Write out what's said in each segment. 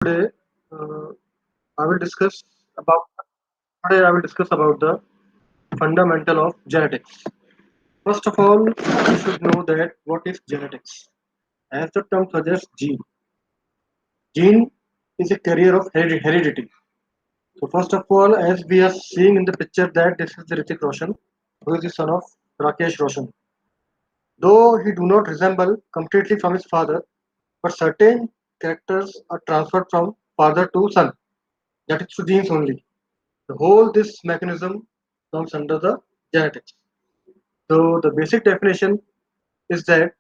today uh, I will discuss about today I will discuss about the fundamental of genetics. First of all, you should know that what is genetics. As the term suggests, gene. Gene is a carrier of heredity. So first of all, as we are seeing in the picture that this is the Ritik Roshan, who is the son of Rakesh Roshan. Though he do not resemble completely from his father, but certain characters are transferred from father to son. That is through genes only. The whole this mechanism comes under the genetics. So the basic definition is that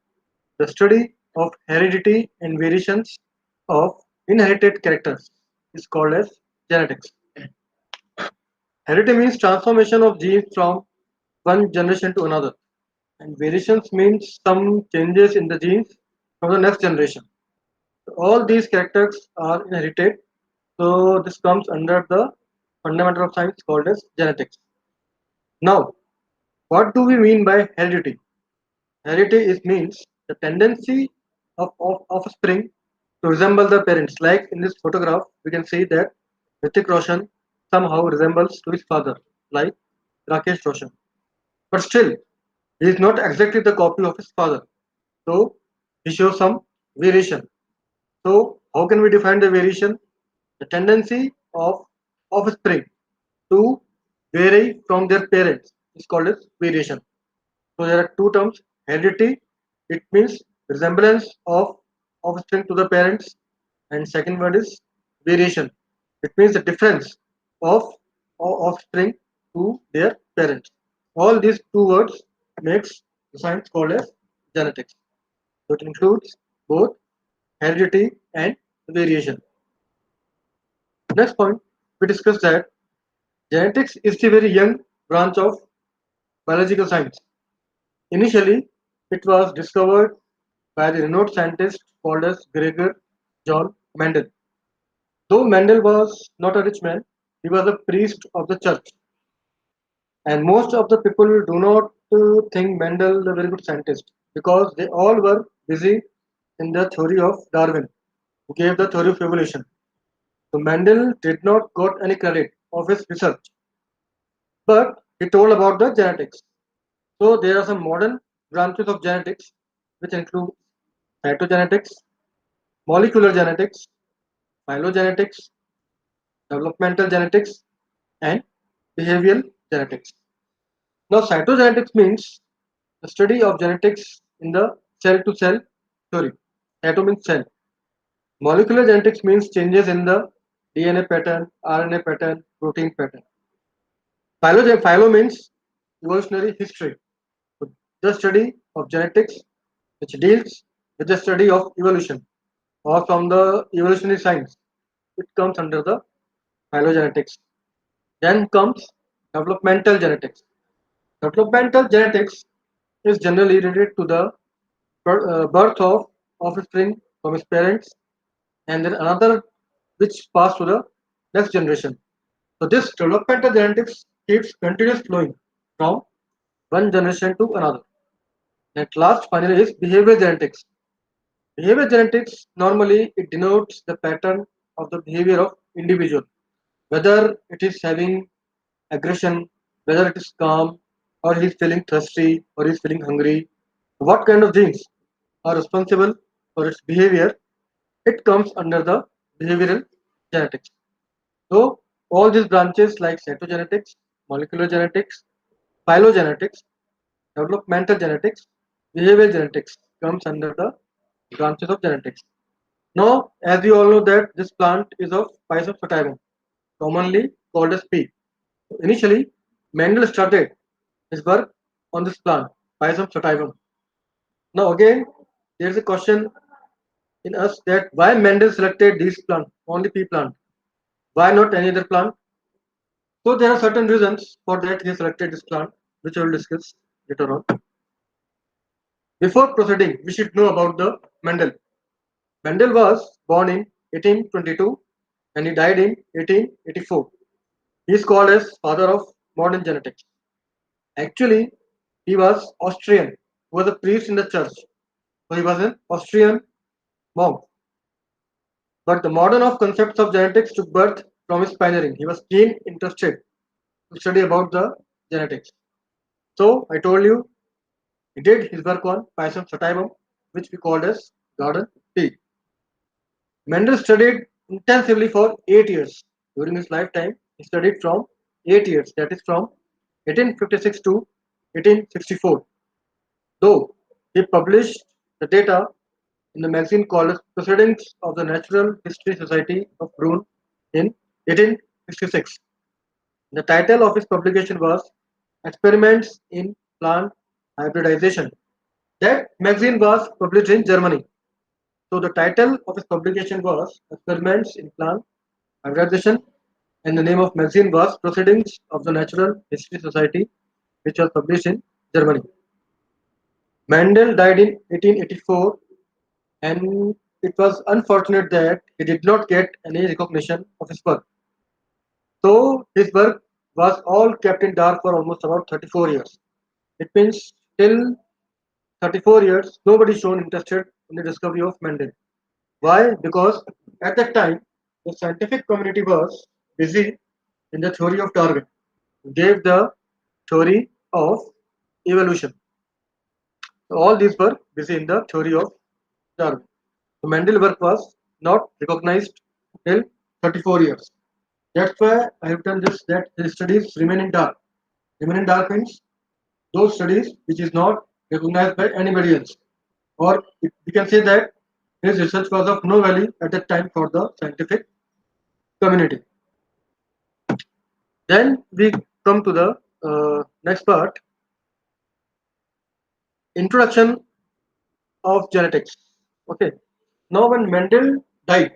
the study of heredity and variations of inherited characters is called as genetics. Heredity means transformation of genes from one generation to another, and variations means some changes in the genes from the next generation. So all these characters are inherited, so this comes under the fundamental of science called as genetics. Now, what do we mean by heredity? Heredity is means the tendency of offspring to resemble the parents. Like in this photograph, we can see that Hrithik Roshan somehow resembles to his father, like Rakesh Roshan. But still, he is not exactly the copy of his father. So he shows some variation. So how can we define the variation? The tendency of offspring to vary from their parents is called as variation. So there are two terms. Heredity, it means resemblance of offspring to the parents, and second word is variation. It means the difference of offspring to their parents. All these two words makes the science called as genetics. So it includes both heredity and variation. Next point, we discussed that genetics is the very young branch of biological science. Initially, it was discovered by the renowned scientist called as Gregor John Mendel. Though Mendel was not a rich man, he was a priest of the church. And most of the people do not think Mendel a very good scientist because they all were busy in the theory of Darwin, who gave the theory of evolution. So Mendel did not got any credit of his research, but he told about the genetics. So there are some modern branches of genetics which include cytogenetics, molecular genetics, phylogenetics, developmental genetics, and behavioral genetics. Now, cytogenetics means the study of genetics in the cell to cell theory. Cyto means cell. Molecular genetics means changes in the DNA pattern, RNA pattern, protein pattern. Philo means evolutionary history. So the study of genetics which deals with the study of evolution or from the evolutionary science. It comes under the phylogenetics. Then comes developmental genetics. Developmental genetics is generally related to the birth of offspring from his parents and then another which pass to the next generation. So this developmental genetics keeps continuous flowing from one generation to another. And last finally is behavior genetics. Behavior genetics normally it denotes the pattern of the behavior of individual, whether it is having aggression, whether it is calm, or he's feeling thirsty, or he's feeling hungry. What kind of genes are responsible for its behavior? It comes under the behavioral genetics. So all these branches like cytogenetics, molecular genetics, phylogenetics, developmental genetics, behavioral genetics comes under the branches of genetics. Now, as you all know that this plant is of Pisum sativum, commonly called as pea. Initially, Mendel started his work on this plant, Pisum sativum. Now again, there is a question in us that why Mendel selected this plant, only pea plant? Why not any other plant? So there are certain reasons for that he selected this plant, which I will discuss later on. Before proceeding, we should know about the Mendel. Mendel was born in 1822 and he died in 1884. He is called as father of modern genetics. Actually, he was Austrian. He was a priest in the church. So he was an Austrian monk. But the modern of concepts of genetics took birth from his pioneering. He was keen interested to study about the genetics. So I told you he did his work on Pisum sativum, which we called as garden tea. Mendel studied intensively for 8 years. During his lifetime, he studied from 8 years, that is from 1856 to 1864. Though he published the data in the magazine called as Proceedings of the Natural History Society of Brunn in 1866. The title of his publication was Experiments in Plant Hybridization. That magazine was published in Germany. So the title of his publication was Experiments in Plant Hybridization, and the name of magazine was Proceedings of the Natural History Society, which was published in Germany. Mendel died in 1884, and it was unfortunate that he did not get any recognition of his work. So his work was all kept in dark for almost about 34 years. It means till 34 years nobody shown interested in the discovery of Mendel. Why? Because at that time the scientific community was busy in the theory of Darwin, who gave the theory of evolution. So all these were busy in the theory of Darwin. So Mendel work was not recognized till 34 years. That's why I have done this, that his studies remain in dark. Remain in dark means those studies which is not recognized by anybody else. Or we can say that his research was of no value at that time for the scientific community. Then we come to the next part, introduction of genetics. Okay. Now when Mendel died,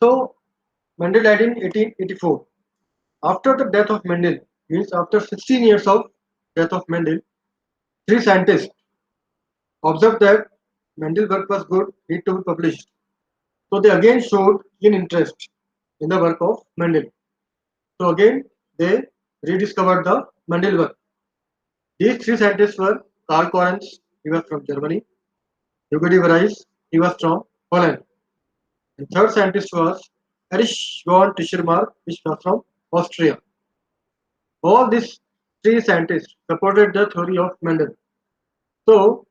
so Mendel died in 1884. After the death of Mendel, means after 16 years of death of Mendel, three scientists observed that Mendel's work was good, need to be published. So they again showed keen interest in the work of Mendel. So again they rediscovered the Mendel work. These three scientists were Karl Correns, he was from Germany, Hugo de Vries, he was from Holland, and third scientist was Erich von Tischermark, which was from Austria. All these three scientists supported the theory of Mendel. So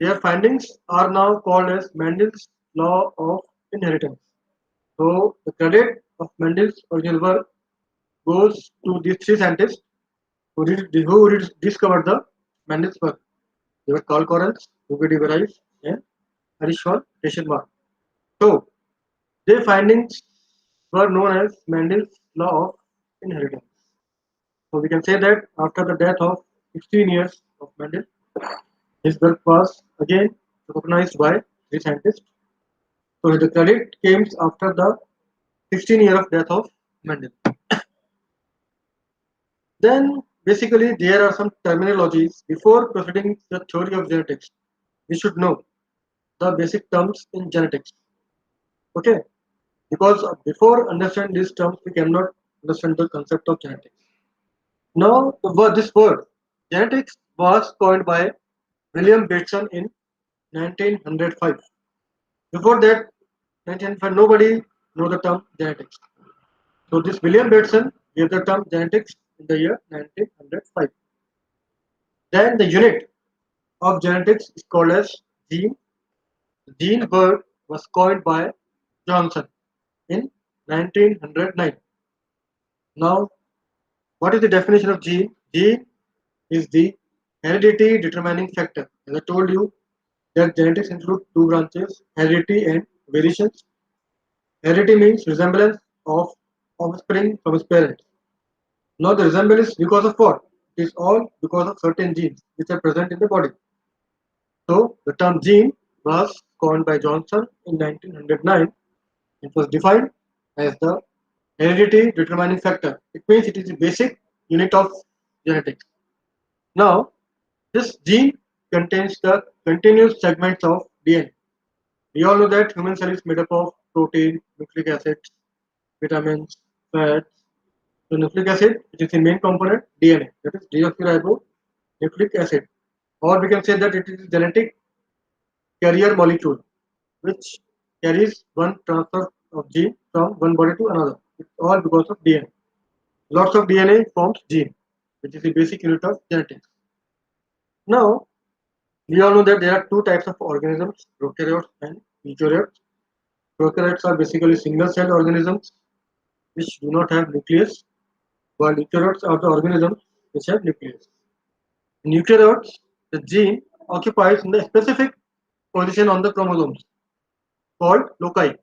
their findings are now called as Mendel's law of inheritance. So the credit of Mendel's original work goes to these three scientists who discovered the Mendel's work. They were Karl Correns, Hugo de Vries, and Erich von Teschenbach. So their findings were known as Mendel's law of inheritance. So we can say that after the death of 16 years of Mendel, his work was again recognized by three scientists. So the credit came after the 16 year of death of Mendel. Then basically there are some terminologies before proceeding the theory of genetics. We should know the basic terms in genetics. Okay, because before understanding these terms we cannot understand the concept of genetics. Now this word genetics was coined by William Bateson in 1905. Before that 1905 nobody know the term genetics. So this William Bateson gave the term genetics in the year 1905. Then the unit of genetics is called as gene. The gene word was coined by Johnson in 1909. Now, what is the definition of gene? Gene is the heredity determining factor. As I told you, that genetics include two branches, heredity and variations. Heredity means resemblance of offspring from its parents. Now the resemblance is because of what? It is all because of certain genes which are present in the body. So the term gene was coined by Johnson in 1909. It was defined as the heredity determining factor. It means it is the basic unit of genetics. Now this gene contains the continuous segments of DNA. We all know that human cell is made up of protein, nucleic acids, vitamins, fats. So nucleic acid, which is the main component, DNA, that is deoxyribonucleic nucleic acid, or we can say that it is genetic carrier molecule which carries one transfer of gene from one body to another. It's all because of DNA. Lots of DNA forms gene, which is the basic unit of genetics. Now, we all know that there are two types of organisms, prokaryotes and eukaryotes. Prokaryotes are basically single-celled organisms which do not have nucleus, while eukaryotes are the organisms which have nucleus. In eukaryotes, the gene occupies in the specific position on the chromosomes called loci.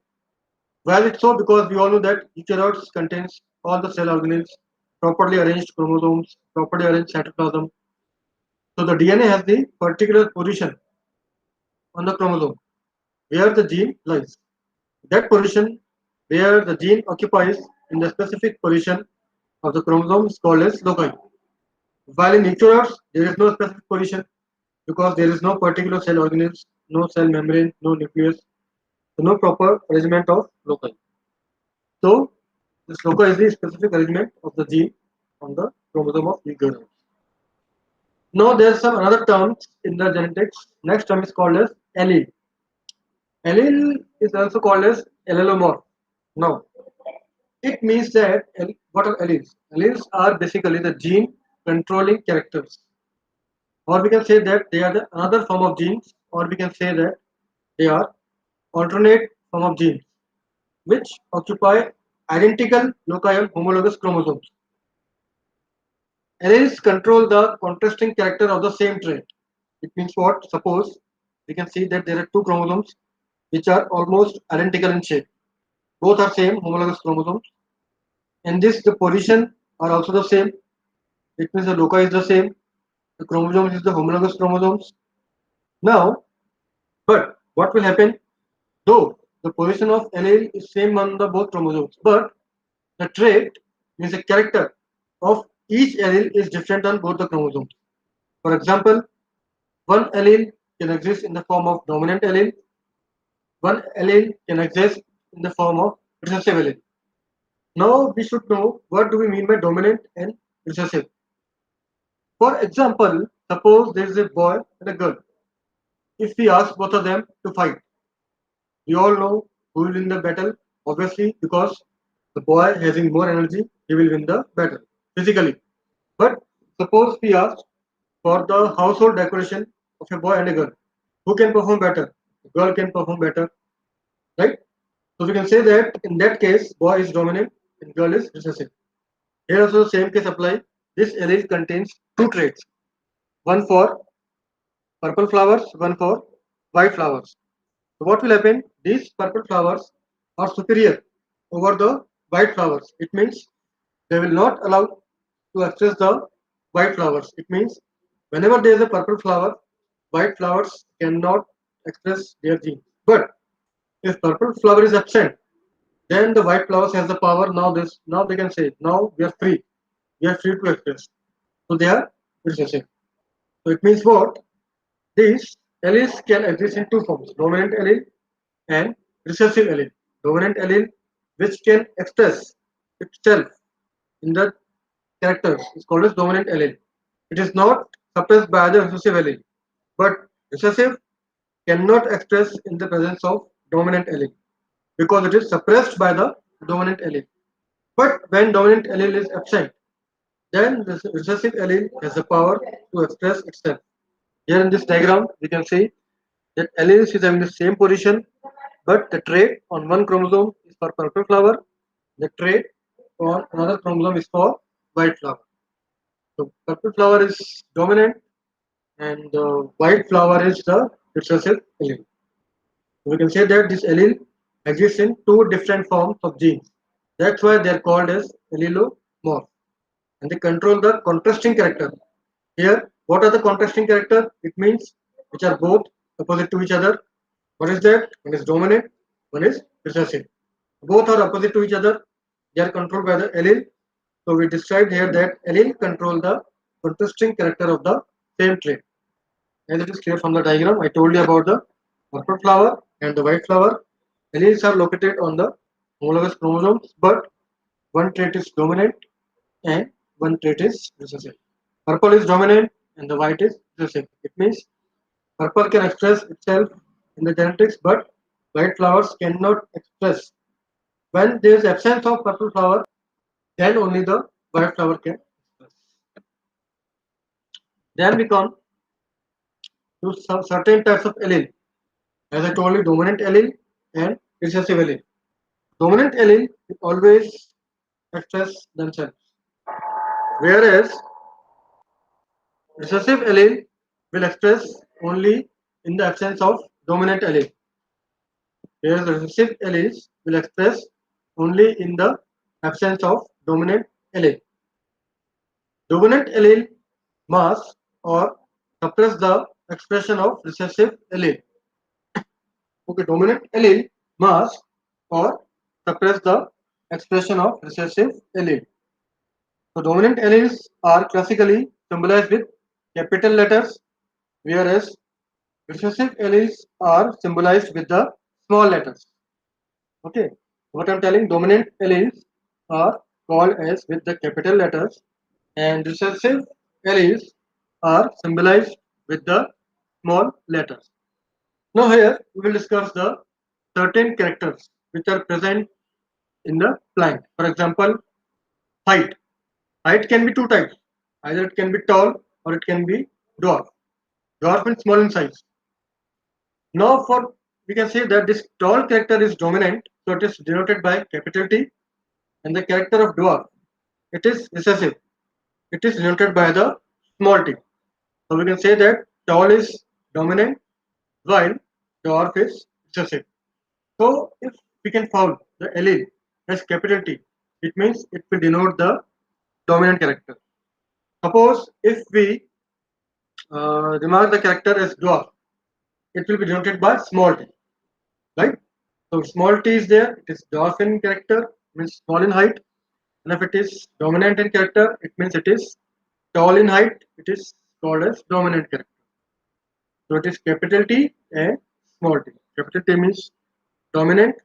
Well, it's so because we all know that eukaryotes contains all the cell organelles, properly arranged chromosomes, properly arranged cytoplasm. So the DNA has the particular position on the chromosome where the gene lies. That position where the gene occupies in the specific position of the chromosome is called as loci. While in eukaryotes, there is no specific position because there is no particular cell organelles, no cell membrane, no nucleus, so no proper arrangement of loci. So this loci is the specific arrangement of the gene on the chromosome of eukaryotes. Now there's some another terms in the genetics. Next term is called as allele. Allele is also called as allelomorph. Now it means that what are alleles? Alleles are basically the gene controlling characters, or we can say that they are the another form of genes, or we can say that they are alternate form of genes which occupy identical loci on homologous chromosomes. Alleles control the contrasting character of the same trait. It means what? Suppose we can see that there are two chromosomes which are almost identical in shape. Both are same homologous chromosomes. In this, the position are also the same. It means the loci is the same. The chromosomes is the homologous chromosomes. Now, but what will happen? Though the position of allele is same on the both chromosomes, but the trait means the character of each allele is different on both the chromosomes. For example, one allele can exist in the form of dominant allele, one allele can exist in the form of recessive allele. Now we should know what do we mean by dominant and recessive. For example, suppose there is a boy and a girl. If we ask both of them to fight, we all know who will win the battle. Obviously, because the boy having more energy, he will win the battle physically. But suppose we ask for the household decoration of a boy and a girl, who can perform better? The girl can perform better, right? So we can say that in that case, boy is dominant and girl is recessive. Here also the same case apply. This allele contains two traits, one for purple flowers, one for white flowers. So what will happen? These purple flowers are superior over the white flowers. It means they will not allow to access the white flowers. It means whenever there is a purple flower, white flowers cannot express their gene. But if purple flower is absent, then the white flowers has the power. Now they can say now we are free. We are free to express. So they are recessive. So it means what? These alleles can exist in two forms: dominant allele and recessive allele. Dominant allele, which can express itself in the characters, is called as dominant allele. It is not suppressed by the recessive allele, but recessive cannot express in the presence of dominant allele because it is suppressed by the dominant allele. But when dominant allele is absent, then the recessive allele has the power to express itself. Here in this diagram, we can see that alleles is having the same position, but the trait on one chromosome is for purple flower, the trait on another chromosome is for white flower. So purple flower is dominant and the white flower is the recessive allele. So we can say that this allele exists in two different forms of genes. That's why they are called as allelomorph. And they control the contrasting character. Here, what are the contrasting character? It means which are both opposite to each other. What is that? One is dominant, one is recessive. Both are opposite to each other. They are controlled by the allele. So we described here that allele control the contrasting character of the same trait. As it is clear from the diagram, I told you about the purple flower and the white flower. Alleles are located on the homologous chromosomes, but one trait is dominant and one trait is recessive. Purple is dominant and the white is recessive. It means purple can express itself in the genetics, but white flowers cannot express. When there is absence of purple flower, then only the white flower can express. Then we come to some certain types of allele. As I told you, dominant allele and recessive allele. Dominant allele will always express themselves, whereas recessive allele will express only in the absence of dominant allele. Whereas recessive alleles will express only in the absence of dominant allele. Dominant allele mask or suppress the expression of recessive allele. Okay, dominant allele mask or suppress the expression of recessive allele. So dominant alleles are classically symbolized with capital letters, whereas recessive alleles are symbolized with the small letters. Okay, what I'm telling, dominant alleles are called as with the capital letters, and recessive alleles are symbolized with the small letters. Now here we will discuss the certain characters which are present in the plant. For example, height. Height can be two types. Either it can be tall or it can be dwarf. Dwarf means small in size. Now for we can say that this tall character is dominant, so it is denoted by capital T, and the character of dwarf, it is recessive. It is denoted by the small t. So we can say that tall is dominant while dwarf is recessive. So if we can found the allele as capital T, it means it will denote the dominant character. Suppose if we remark the character as dwarf, it will be denoted by small t, right? So small t is there, it is dwarf in character, means small in height, and if it is dominant in character, it means it is tall in height, it is called as dominant character. So it is capital T and small t. Capital T means dominant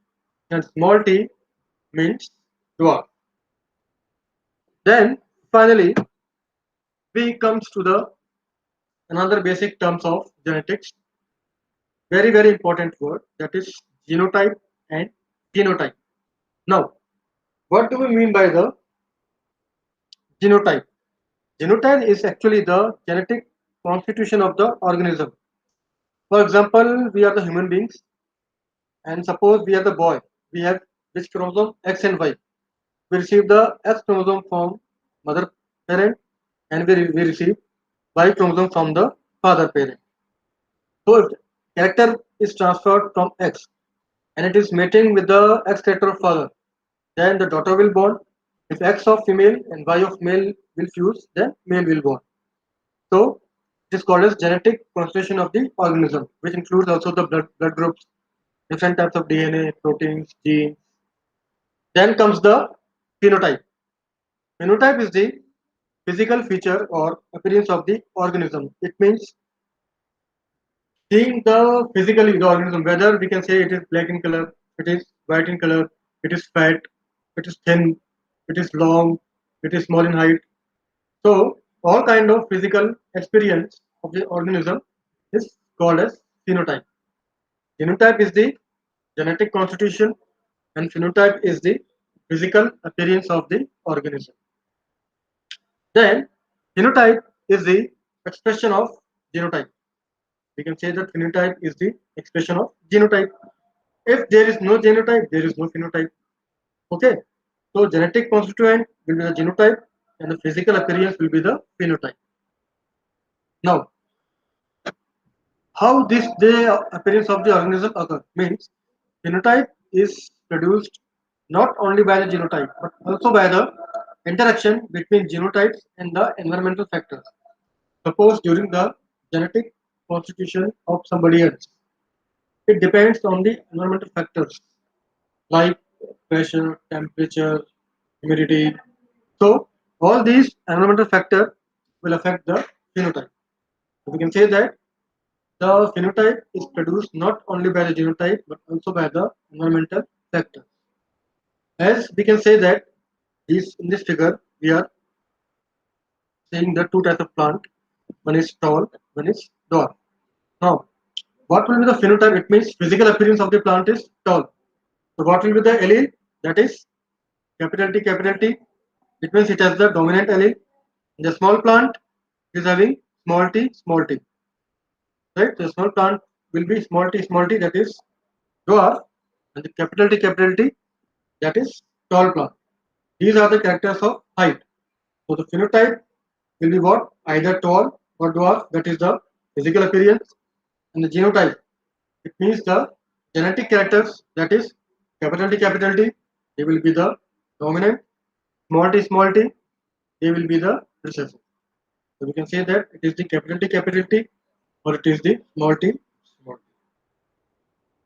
and small t means dwarf. Then finally we comes to the another basic terms of genetics, very important word, that is genotype and genotype. Now what do we mean by the genotype? Genotype is actually the genetic constitution of the organism. For example, we are the human beings, and suppose we are the boy. We have which chromosome? X and Y. We receive the X chromosome from mother parent, and we receive Y chromosome from the father parent. So if character is transferred from X and it is mating with the X character of father, then the daughter will born. If X of female and Y of male will fuse, then male will born. So it is called as genetic constitution of the organism, which includes also the blood groups, different types of DNA, proteins, genes. Then comes the phenotype. Phenotype is the physical feature or appearance of the organism. It means seeing the physically the organism, whether we can say it is black in color, it is white in color, it is fat, it is thin, it is long, it is small in height. So all kind of physical experience of the organism is called as phenotype. Genotype is the genetic constitution and phenotype is the physical appearance of the organism. Then phenotype is the expression of genotype. We can say that phenotype is the expression of genotype. If there is no genotype, there is no phenotype. Okay. So genetic constituent will be the genotype and the physical appearance will be the phenotype. Now, how this the appearance of the organism occur means phenotype is produced not only by the genotype but also by the interaction between genotypes and the environmental factors. Suppose during the genetic constitution of somebody else, it depends on the environmental factors like pressure, temperature, humidity. So all these environmental factors will affect the phenotype. So we can say that the phenotype is produced not only by the genotype but also by the environmental factors. As we can say that these in this figure we are seeing the two types of plant. one is tall, one is dwarf. Now, what will be the phenotype? It means physical appearance of the plant is tall. So what will be the allele? That is capital T, capital T. It means it has the dominant allele. The small plant is having small t, right? The small plant will be small t, that is dwarf, and the capital T, that is tall plant. These are the characters of height. So the phenotype will be what? Either tall or dwarf, that is the physical appearance, and the genotype. It means the genetic characters, that is capital T, they will be the dominant, small t, they will be the recessive. So we can say that it is the capital T, or it is the small t.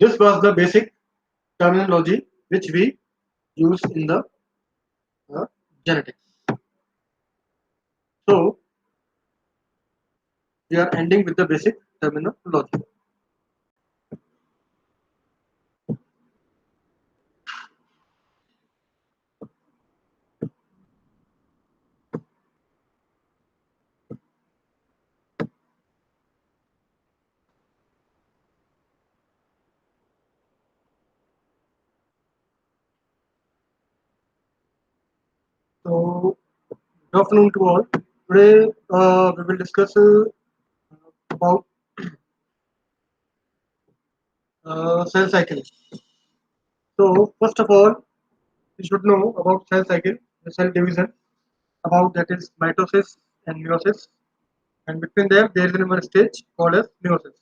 This was the basic terminology which we use in the genetics. So we are ending with the basic terminology. So good afternoon to all. Today we will discuss about cell cycle. So first of all, we should know about cell cycle, the cell division, about that is mitosis and meiosis, and between them there is another stage called as meiosis,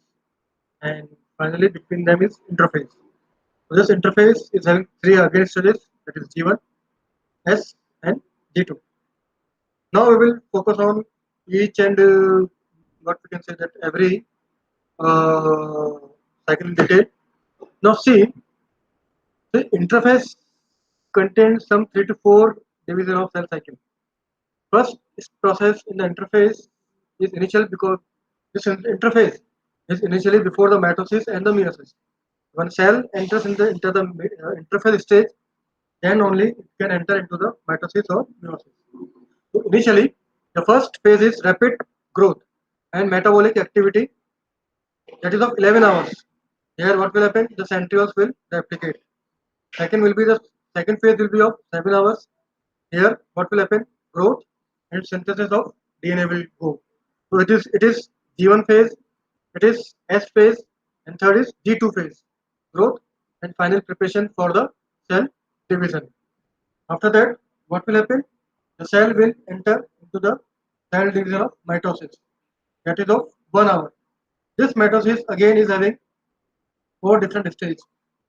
and finally between them is interphase. So this interphase is having three again stages, that is G1, S, and G2. Now we will focus on each and what we can say that every uh, cycle in detail. Now see, the interface contains some 3 to 4 division of cell cycle. First process in the interface is initial because this interface is initially before the mitosis and the meiosis. When cell enters into the interface stage, then only it can enter into the mitosis or meiosis. So initially, the first phase is rapid growth and metabolic activity, that is of 11 hours. Here what will happen? The centrioles will replicate. Second will be the second phase will be of 7 hours. Here what will happen? Growth and synthesis of DNA will go. So it is G1 phase, it is S phase, and third is G2 phase. Growth and final preparation for the cell division. After that, what will happen? The cell will enter into the cell division of mitosis. That is of 1 hour. This mitosis again is having 4 different stages.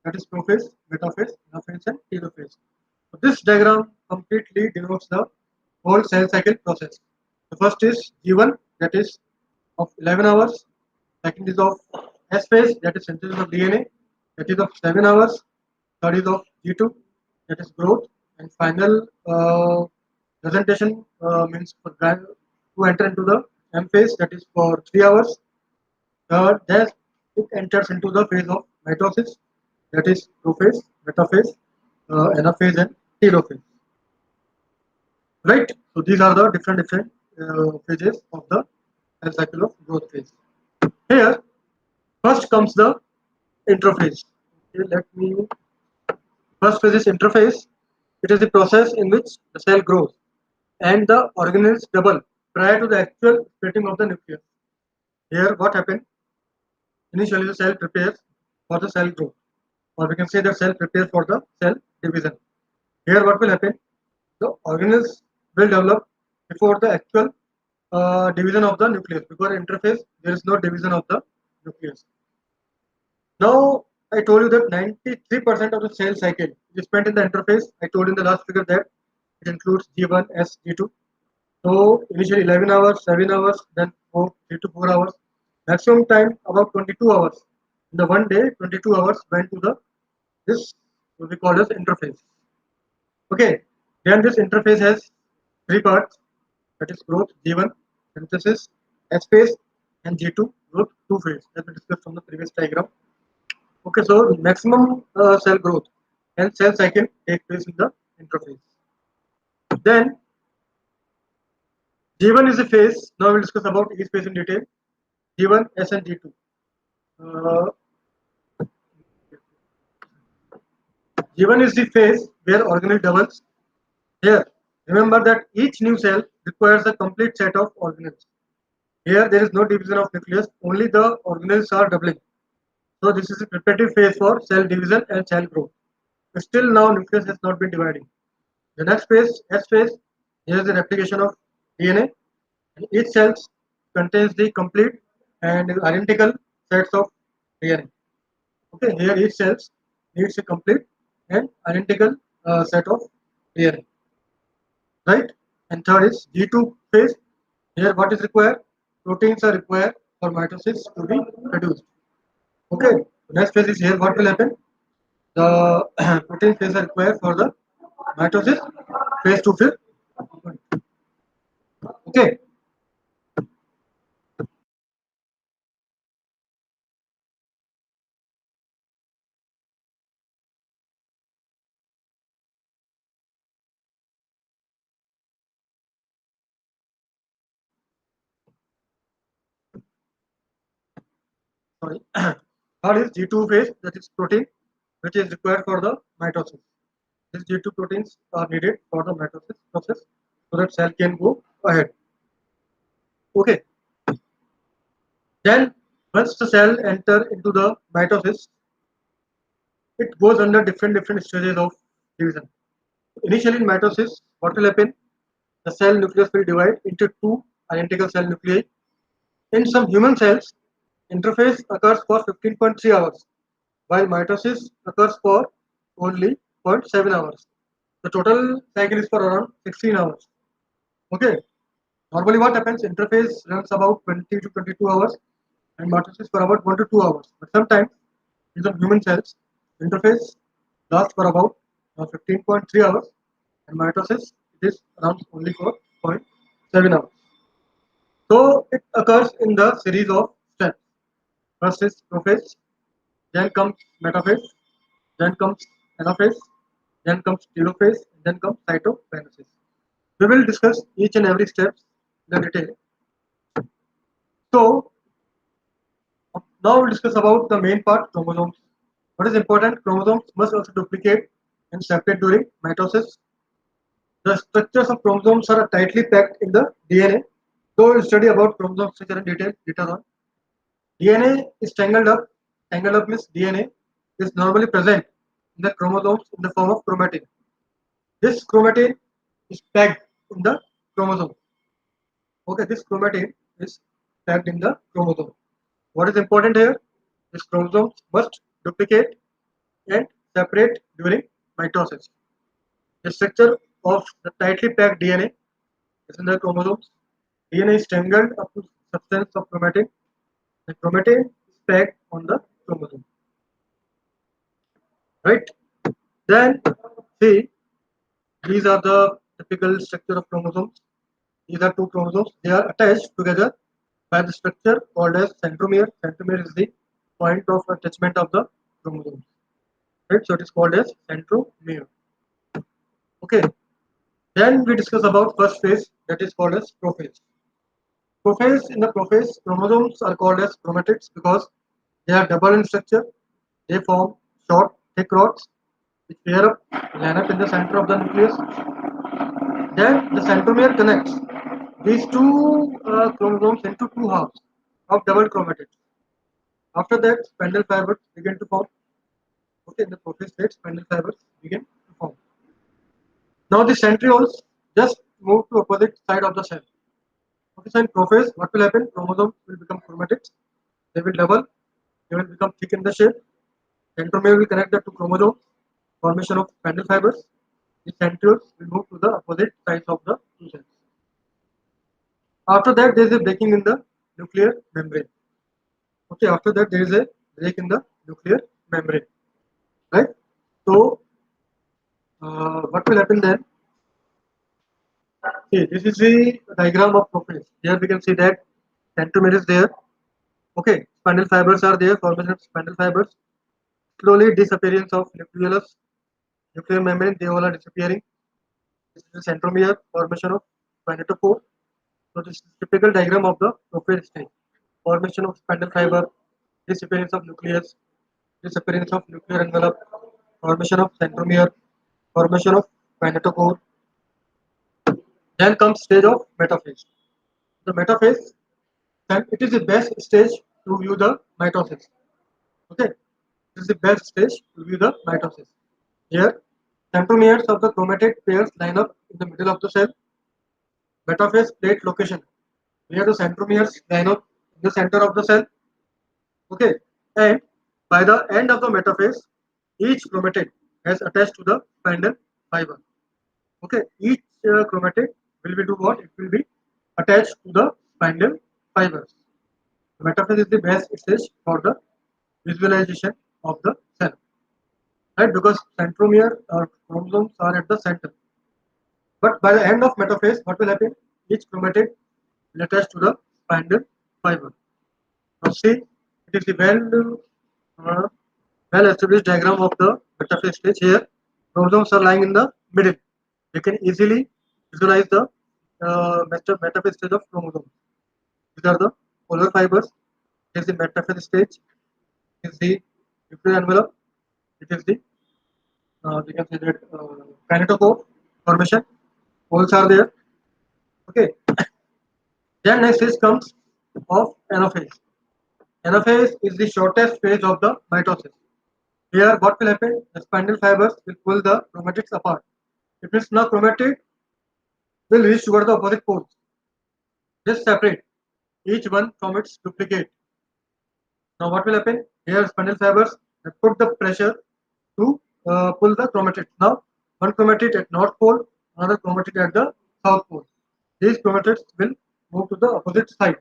That is prophase, metaphase, anaphase, and telophase. So this diagram completely denotes the whole cell cycle process. The first is G1, that is of 11 hours. Second is of S phase, that is synthesis of DNA, that is of 7 hours. Third is of G2, that is growth. And final presentation means for to enter into the M phase, that is for 3 hours. Then it enters into the phase of mitosis, that is prophase, metaphase, anaphase, and telophase. Right? So these are the different phases of the cell cycle of growth phase. Here, first comes the interphase. Okay, let me. First phase is interphase. It is the process in which the cell grows and the organelles double prior to the actual splitting of the nucleus. Here, what happened? Initially, the cell prepares for the cell growth, or we can say the cell prepares for the cell division. Here, what will happen? The organelles will develop before the actual division of the nucleus. Because interface, there is no division of the nucleus. Now, I told you that 93% of the cell cycle is spent in the interface. I told in the last figure that it includes G1, S, G2. So initially 11 hours, 7 hours, then 3 to 4 hours. Maximum time about 22 hours. In the one day, 22 hours went to the this what we call as interface. Okay. Then this interface has three parts, that is growth G1, synthesis S phase, and G2 growth 2 phase, as we discussed from the previous diagram. Okay, so maximum cell growth and cell cycle take place in the interface. Then G1 is the phase. Now we'll discuss about each phase in detail. G1, S and G2. Uh, G1 is the phase where organelle doubles. Here, remember that each new cell requires a complete set of organelles. Here, there is no division of nucleus, only the organelles are doubling. So, this is a preparative phase for cell division and cell growth. Still now, nucleus has not been dividing. The next phase, S phase, here is the replication of DNA. And each cell contains the complete and identical sets of DNA. Okay, here each cell needs a complete and identical set of DNA, right? And third is G2 phase. Here, what is required? Proteins are required for mitosis to be produced. Okay, next phase is here. What will happen? The protein phase are required for the mitosis phase to fill. Okay, sorry. Third is G2 phase, that is protein, which is required for the mitosis. These G2 proteins are needed for the mitosis process so that cell can go ahead. Okay. Then once the cell enter into the mitosis, it goes under different stages of division. Initially in mitosis, what will happen? The cell nucleus will divide into two identical cell nuclei. In some human cells, interphase occurs for 15.3 hours, while mitosis occurs for only zero point 0.7 hours. The total cycle is for around 16 hours. Okay. Normally, what happens? Interphase runs about 20 to 22 hours, and mitosis for about 1 to 2 hours. But sometimes, in some human cells, interphase lasts for about 15.3 hours, and mitosis it is around only for 0.7 hours. So it occurs in the series of steps. First is prophase, then comes metaphase, then comes anaphase, then comes telophase, then comes cytokinesis. We will discuss each and every step in detail. So now we'll discuss about the main part, chromosomes. What is important? Chromosomes must also duplicate and separate during mitosis. The structures of chromosomes are tightly packed in the DNA. So we'll study about chromosome structure in detail later on. DNA is tangled up. Tangled up means DNA is normally present in the chromosomes in the form of chromatin. This chromatin is packed in the chromosome. Okay, this chromatin is packed in the chromosome. What is important here? These chromosomes must duplicate and separate during mitosis. The structure of the tightly packed DNA is in the chromosomes. DNA is tangled up to substance of chromatin. The chromatin is packed on the chromosome. Right? Then see, these are the typical structure of chromosomes. These are two chromosomes. They are attached together by the structure called as centromere. Centromere is the point of attachment of the chromosomes. Right? So it is called as centromere. Okay. Then we discuss about first phase, that is called as prophase. Prophase, in the prophase, chromosomes are called as chromatids because they are double in structure. They form short, thick rods which pair up, line up in the center of the nucleus. Then the centromere connects these two chromosomes into two halves of double chromatids. After that, spindle fibers begin to form. Okay, in the prophase state, spindle fibers begin to form. Now the centrioles just move to opposite side of the cell. Okay, so in prophase, what will happen? Chromosomes will become chromatids. They will double. They will become thick in the shape. Centromere will connect the two chromosomes. Formation of spindle fibers. The centrioles will move to the opposite sides of the two cells. After that, there is a breaking in the nuclear membrane. Okay, after that, there is a break in the nuclear membrane. Right? So, what will happen then? See, this is the diagram of prophase. Here we can see that centromere is there. Okay, spindle fibers are there, formation of spindle fibers. Slowly disappearance of nucleolus, nuclear membrane, they all are disappearing. This is the centromere, formation of kinetophore. So this is typical diagram of the prophase stage. Formation of spindle fiber, disappearance of nucleus, disappearance of nuclear envelope, formation of centromere, formation of magnetocore. Then comes stage of metaphase. The metaphase, then it is the best stage to view the mitosis. Okay, this is the best stage to view the mitosis. Here, centromeres of the chromatid pairs line up in the middle of the cell. Metaphase plate location. Here the centromeres line up in the center of the cell. Okay, and by the end of the metaphase, each chromatid has attached to the spindle fiber. Okay, each chromatid will be do what? It will be attached to the spindle fibers. Metaphase is the best stage for the visualization of the cell, right? Because centromere or chromosomes are at the center. But by the end of metaphase, what will happen? Each chromatid will attach to the spindle fiber. Now see, it is the uh, well established diagram of the metaphase stage. Here, chromosomes are lying in the middle. You can easily visualize the metaphase stage of chromosomes. These are the polar fibers. It is the metaphase stage. It is the nuclear envelope. It is the we can say that kinetochore formation. Poles are there. Okay. Then next stage comes of anaphase. Anaphase is the shortest phase of the mitosis. Here, what will happen? The spindle fibers will pull the chromatids apart. It means now chromatid will reach toward the opposite poles. Just separate each one from its duplicate. Now, what will happen? Here, spindle fibers will put the pressure to pull the chromatids. Now, one chromatid at north pole, another chromatid at the south pole. These chromatids will move to the opposite side.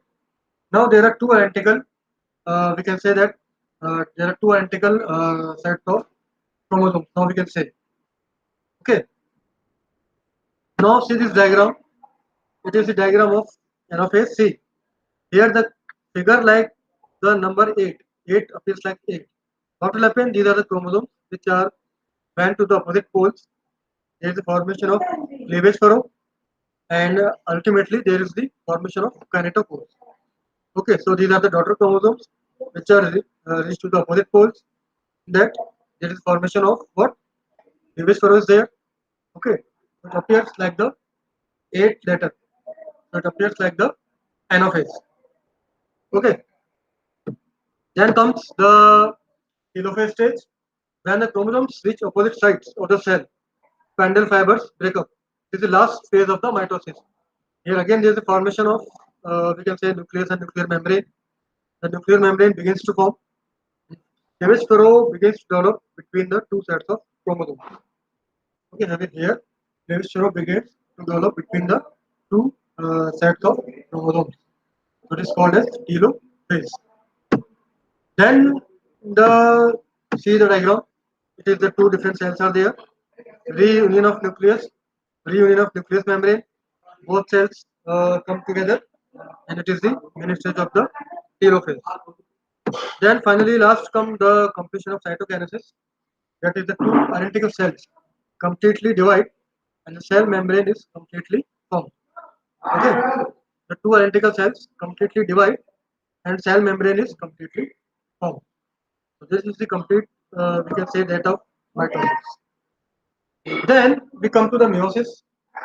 Now, there are two identical. We can say that there are two identical sets of chromosomes. Now we can say, okay. Now see this diagram. It is the diagram of anaphase. See here the figure like the number 8. 8 appears like 8. What will happen? These are the chromosomes which are bent to the opposite poles. There is the formation of cleavage furrow, and ultimately there is the formation of kinetochores. Okay, so these are the daughter chromosomes which are reached to the opposite poles. That there is formation of what? Cleavage furrow is there. Okay, it appears like the 8 letter. So it appears like the anaphase. Okay, then comes the telophase stage. When the chromosomes reach opposite sides of the cell, spindle fibers break up. This is the last phase of the mitosis. Here again there is the formation of we can say nucleus and nuclear membrane. The nuclear membrane begins to form. Cleavage furrow begins to develop between the two sets of chromosomes. Okay, have it here. Cleavage furrow begins to develop between the two sets of chromosomes. So it is called as telophase. Then the see the diagram. It is the two different cells are there. Reunion of nucleus, reunion of nucleus membrane. Both cells come together, and it is the main stage of the telophase. Then finally, last come the completion of cytokinesis. That is the two identical cells completely divide, and the cell membrane is completely formed. Okay, the two identical cells completely divide, and cell membrane is completely formed. So this is the complete, we can say that of mitosis. Then we come to the meiosis.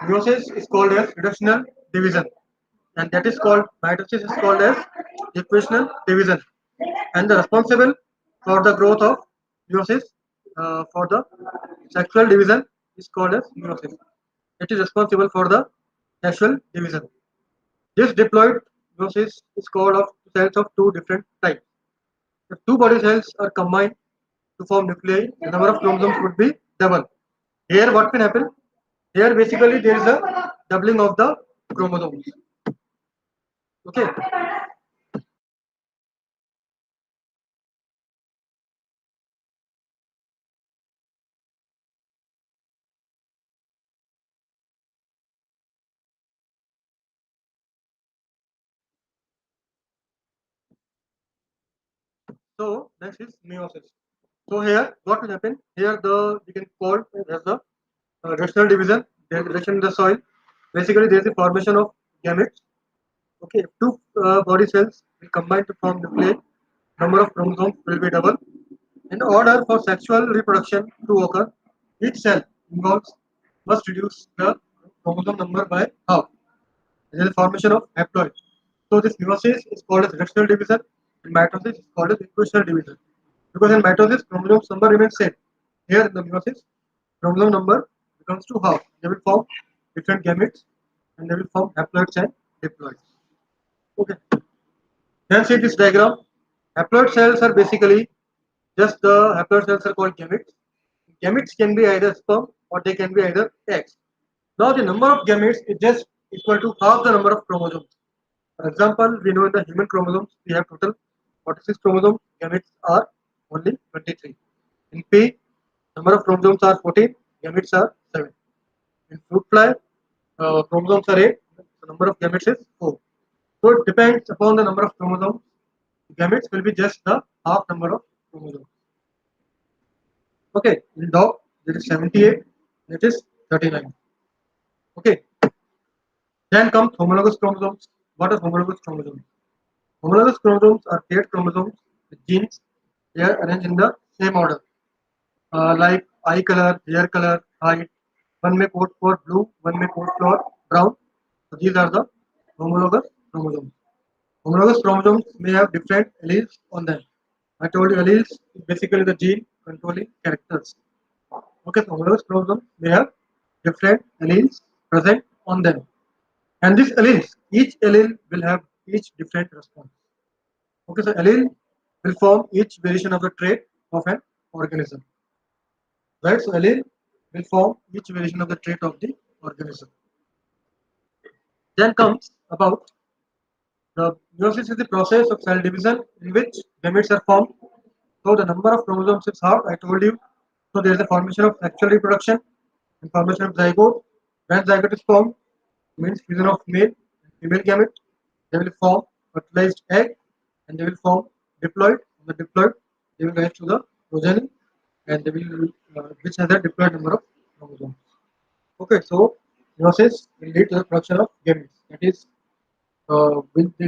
Meiosis is called as reductional division, and that is called mitosis is called as equational division, and the responsible for the growth of meiosis for the sexual division is called as meiosis. It is responsible for the sexual division. This diploid meiosis is called of cells of two different types. If two body cells are combined to form nuclei, the number of chromosomes would be double. Here, what can happen? Here, basically, there is a doubling of the chromosomes. Okay. So next is meiosis. So here, what will happen? Here, the we can call it as the rational division. There is reduction in the soil. Basically, there is the formation of gametes. Okay, if two body cells will combine to form nuclei, number of chromosomes will be double. In order for sexual reproduction to occur, each cell involves must reduce the chromosome number by half. There is a formation of haploid. So this meiosis is called as directional division, and mitosis is called as equational division. Because in mitosis, chromosome number remains same. Here in the meiosis, chromosome number becomes to half. They will form different gametes, and they will form haploids and diploids. Okay. Then see this diagram. Haploid cells are basically just the haploid cells are called gametes. Gametes can be either sperm or they can be either eggs. Now the number of gametes is just equal to half the number of chromosomes. For example, we know in the human chromosomes we have total 46 chromosomes. Gametes are only 23. In P, number of chromosomes are 14. Gametes are 7. In fruit fly, chromosomes are 8. The number of gametes is 4. So it depends upon the number of chromosomes. Gametes will be just the half number of chromosomes. Okay, in dog there is 78, it is 39. Okay, then comes homologous chromosomes. What are homologous chromosomes? Homologous chromosomes are paired chromosomes with genes. They are arranged in the same order, like eye color, hair color, height. One may code for blue, one may code for brown. So these are the homologous chromosomes. Homologous chromosomes may have different alleles on them. I told you alleles is basically the gene controlling characters. Okay, so homologous chromosomes may have different alleles present on them. And these alleles, each allele will have each different response. Okay, so allele will form each variation of the trait of an organism. Right, so allele will form each variation of the trait of the organism. Then comes about the meiosis is the process of cell division in which gametes are formed. So the number of chromosomes is half, I told you. So there is a formation of sexual reproduction and formation of zygote. When zygote is formed, means fusion of male and female gamete. They will form fertilized egg and they will form diploid. The diploid they will rise to the progeny and they will which has a diploid number of chromosomes. Okay, so meiosis will lead to the production of gametes. That is,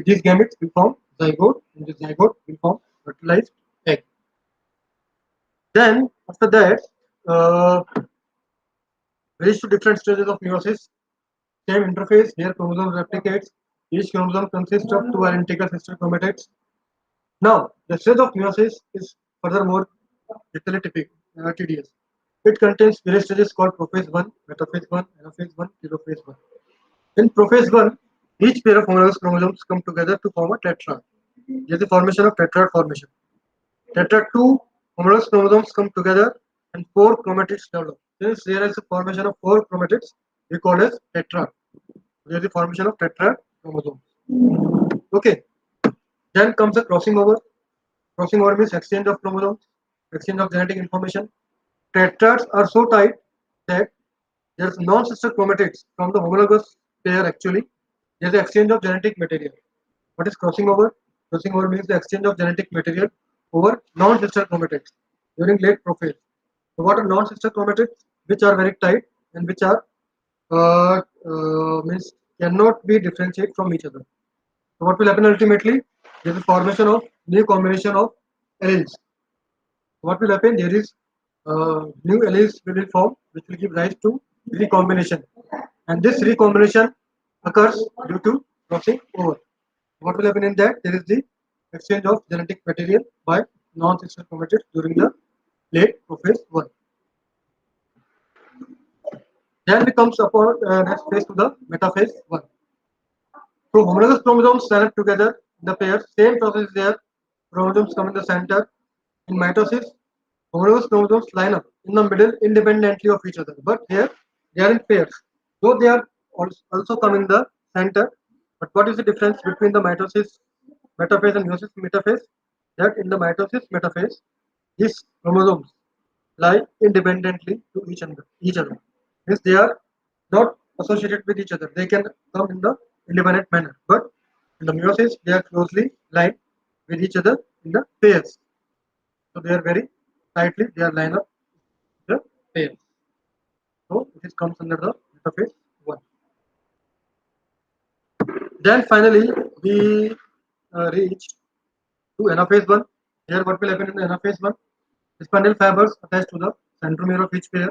these gametes will form zygote, and this zygote will form fertilized egg. Then after that, uh, reach to different stages of meiosis. Same interface. Here chromosome replicates. Each chromosome consists of two identical sister chromatids. Now, the stage of meiosis is furthermore literally tedious. It contains various stages called prophase 1, metaphase 1, anaphase 1, telophase 1. In prophase 1, each pair of homologous chromosomes come together to form a tetrad. There is the formation of tetrad formation. Tetrad 2 homologous chromosomes come together and four chromatids develop. Since there is a formation of four chromatids, we call it tetrad. There is the formation of tetrad chromosomes. Okay. Then comes the crossing over. Crossing over means exchange of chromosomes, exchange of genetic information. Tetrads are so tight that there's non-sister chromatids from the homologous pair actually. There's the exchange of genetic material. What is crossing over? Crossing over means the exchange of genetic material over non-sister chromatids during late prophase. So what are non-sister chromatids? Which are very tight and which are means cannot be differentiated from each other. So what will happen ultimately? There is a formation of new combination of alleles. What will happen? There is new alleles will be formed, which will give rise to recombination, and this recombination occurs due to crossing over. What will happen in that? There is the exchange of genetic material by non-sister chromatids during the late prophase 1. Then we comes upon next phase to the metaphase 1. So homologous chromosomes stand up together in the pair. Same process is there. Chromosomes come in the center. In mitosis, homologous chromosomes line up in the middle independently of each other. But here they are in pairs. Though they are also come in the center. But what is the difference between the mitosis metaphase and meiosis metaphase? That in the mitosis metaphase, these chromosomes lie independently to each other. Means they are not associated with each other. They can come in the independent manner. But in the meiosis, they are closely lined with each other in the pairs. So they are very tightly they are lined up the pairs. So it comes under the metaphase 1. Then finally we reach to anaphase 1. Here what will happen in the anaphase 1? Spindle fibers attached to the centromere of each pair.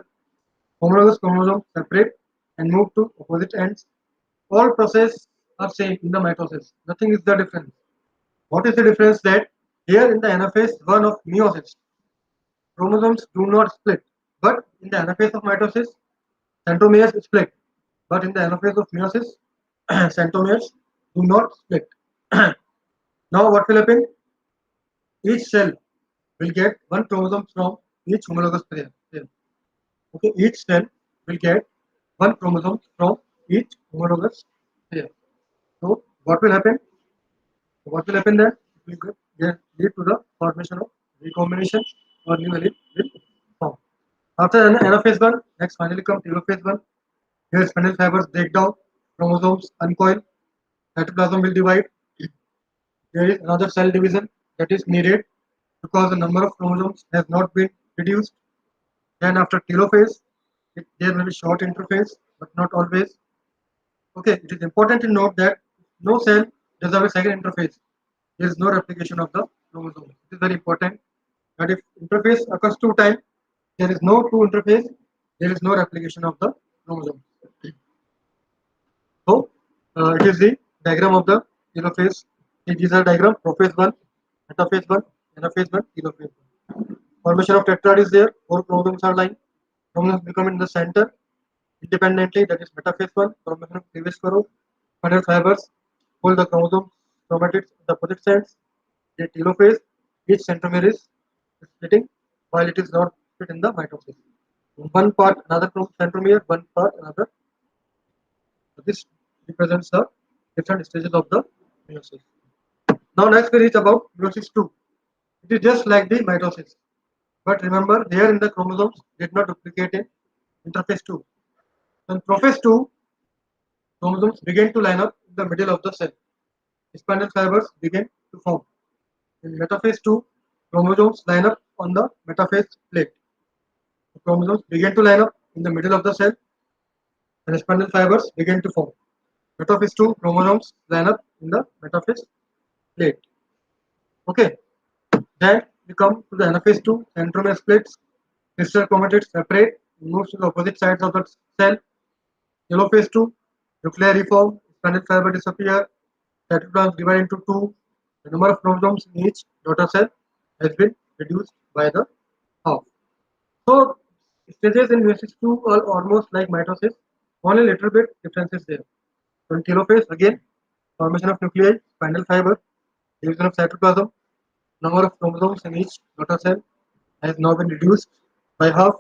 Homologous chromosomes separate and move to opposite ends. All processes are same in the mitosis. Nothing is the difference. What is the difference? That here in the anaphase 1 of meiosis, chromosomes do not split, but in the anaphase of mitosis, centromeres split. But in the anaphase of meiosis, centromeres do not split. Now what will happen? Each cell will get one chromosome from each homologous pair. Okay, each cell will get one chromosome from each homologous pair. So what will happen? What will happen then? It will lead to the formation of recombination or new allele will form. After anaphase 1, next finally comes telophase 1. Here spindle fibers break down, chromosomes uncoil, cytoplasm will divide. There is another cell division that is needed because the number of chromosomes has not been reduced. Then after telophase, there may be short interphase, but not always. Okay, it is important to note that no cell does have a second interphase. There is no replication of the chromosome. It is very important that if interphase occurs two times, there is no two interphase, there is no replication of the chromosome. So it is the diagram of the telophase. It is a diagram prophase 1, metaphase 1, anaphase 1, telophase 1. Formation of tetrad is there, four chromosomes are lying. Chromosomes become in the center independently, that is metaphase 1, formation of cleavage furrow, spindle fibers hold the chromosomes, chromatids at the opposite sides. The telophase, each centromere is splitting while it is not split in the mitosis. One part another centromere, one part another. So this represents the different stages of the meiosis. Now next we reach about meiosis 2. It is just like the mitosis. But remember here in the chromosomes did not duplicate in interphase 2. In prophase 2, chromosomes begin to line up in the middle of the cell. Spindle fibers begin to form. In metaphase 2, chromosomes line up on the metaphase plate. The chromosomes begin to line up in the middle of the cell and spindle fibers begin to form. Metaphase 2, chromosomes line up in the metaphase plate. Okay, then we come to the anaphase 2, centromere splits, sister chromatids separate, moves to the opposite sides of the cell. Yellow phase 2, nuclear reform, spindle fiber disappear, cytoplasm divide into two. The number of chromosomes in each daughter cell has been reduced by the half. So stages in meiosis 2 are almost like mitosis, only a little bit differences there. So in telophase again, formation of nuclei, spindle fiber, division of cytoplasm, number of chromosomes in each daughter cell has now been reduced by half.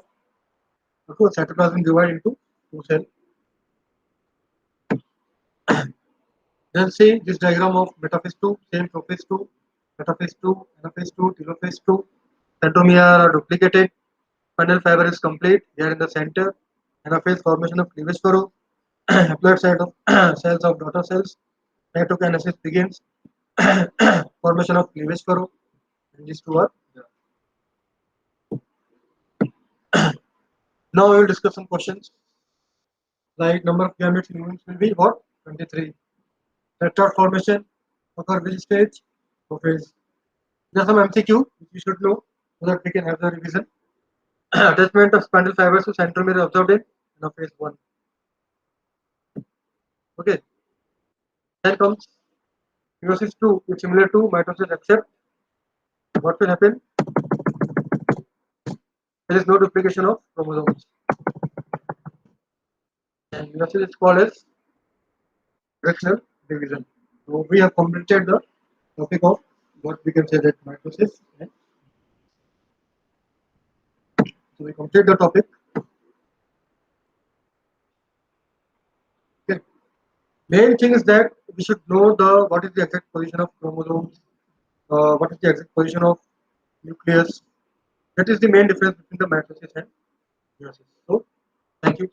Okay, cytoplasm divide into two cells. Then see this diagram of metaphase 2, same prophase 2, metaphase 2, anaphase 2, telophase 2. Centromere are duplicated, spindle fiber is complete, they are in the center. Anaphase formation of cleavage furrow, haploid side of cells of daughter cells. Cytokinesis begins, formation of cleavage furrow, and these two are there. Now we will discuss some questions like number of gametes in humans will be what? 23. Tetrad formation occur which stage? Prophase. There are some MCQ which you should know so that we can have the revision. Attachment of spindle fibers to centromere observed in phase 1. Okay. Then comes meiosis 2, which similar to mitosis except what will happen? There is no duplication of chromosomes. And meiosis is called as fractional division. So we have completed the topic of what we can say that mitosis. And so we complete the topic. Okay. Main thing is that we should know the what is the exact position of chromosomes, what is the exact position of nucleus. That is the main difference between the mitosis and meiosis. So thank you.